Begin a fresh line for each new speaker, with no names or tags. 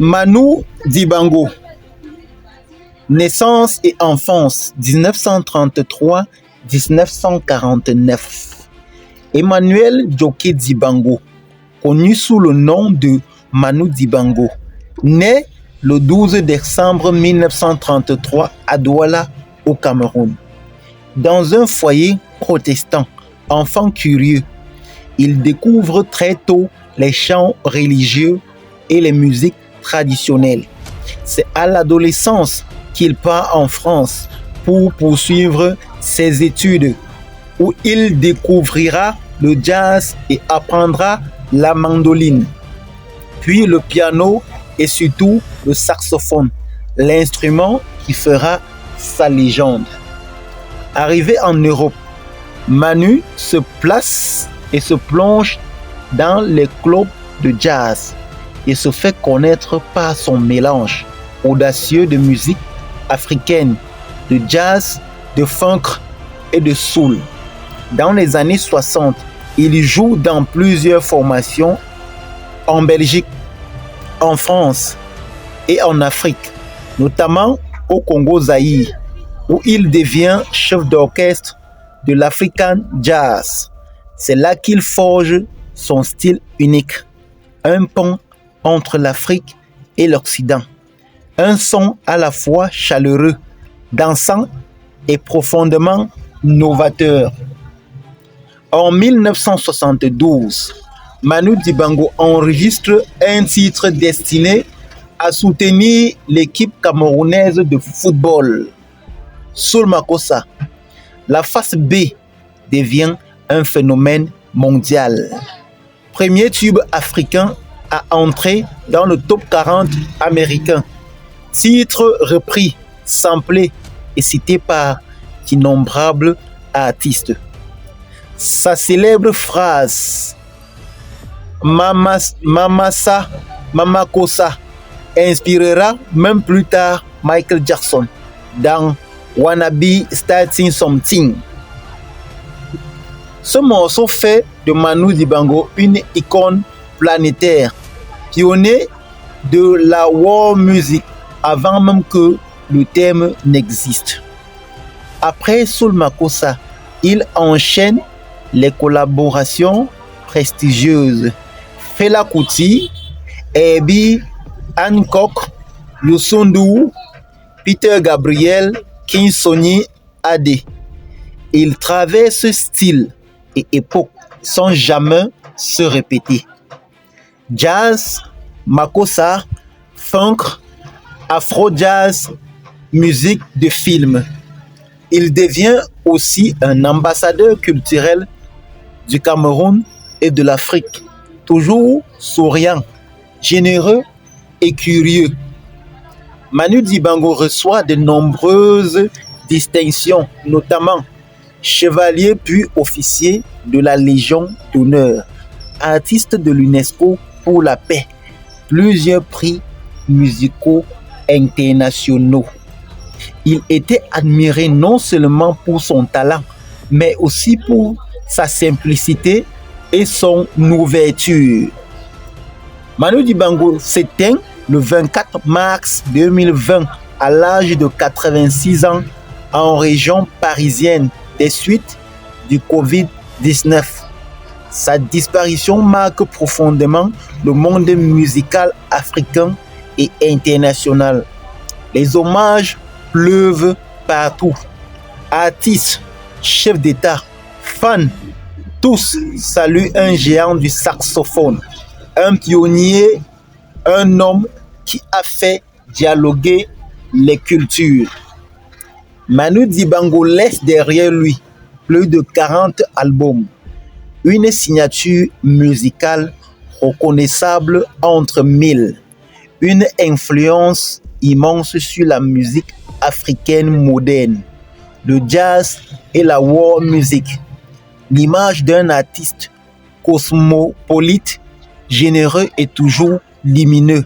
Manu Dibango, naissance et enfance 1933-1949. Emmanuel Djoké Dibango, connu sous le nom de Manu Dibango, né le 12 décembre 1933 à Douala, au Cameroun. Dans un foyer protestant, enfant curieux, il découvre très tôt les chants religieux et les musiques traditionnelles. C'est à l'adolescence qu'il part en France pour poursuivre ses études, où il découvrira le jazz et apprendra la mandoline, puis le piano et surtout le saxophone, l'instrument qui fera sa légende. Arrivé en Europe, Manu se place et se plonge dans les clubs de jazz et se fait connaître par son mélange audacieux de musique africaine, de jazz, de funk et de soul. Dans les années 60, il joue dans plusieurs formations en Belgique, en France et en Afrique, notamment au Congo-Zaïre, où il devient chef d'orchestre de l'African Jazz. C'est là qu'il forge son style unique, un pont entre l'Afrique et l'Occident, un son à la fois chaleureux, dansant et profondément novateur. En 1972, Manu Dibango enregistre un titre destiné à soutenir l'équipe camerounaise de football, Soul Makossa. La face B devient un phénomène mondial. Premier tube africain à entrer dans le top 40 américain. Titre repris, samplé et cité par d'innombrables artistes. Sa célèbre phrase Mamasa, Mamakossa inspirera même plus tard Michael Jackson dans Wanna Be Starting Something. Ce morceau fait de Manu Dibango une icône planétaire, pionnier de la world music avant même que le terme n'existe. Après Soul Makossa, il enchaîne les collaborations prestigieuses. Fela Kuti, Herbie Hancock, Youssou N'Dour, Peter Gabriel, King Sonny Adé. Il traverse style et époque sans jamais se répéter. Jazz, Makossa, funk, afro-jazz, musique de film. Il devient aussi un ambassadeur culturel du Cameroun et de l'Afrique, toujours souriant, généreux et curieux. Manu Dibango reçoit de nombreuses distinctions, notamment chevalier puis officier de la Légion d'honneur, artiste de l'UNESCO pour la paix, plusieurs prix musicaux internationaux. Il était admiré non seulement pour son talent, mais aussi pour sa simplicité et son ouverture. Manu Dibango s'éteint le 24 mars 2020 à l'âge de 86 ans en région parisienne des suites du Covid-19. Sa disparition marque profondément le monde musical africain et international. Les hommages pleuvent partout. Artistes, chefs d'État, fans, tous saluent un géant du saxophone, un pionnier, un homme qui a fait dialoguer les cultures. Manu Dibango laisse derrière lui plus de 40 albums, une signature musicale reconnaissable entre mille, une influence immense sur la musique africaine moderne, le jazz et la world music. L'image d'un artiste cosmopolite, généreux et toujours lumineux.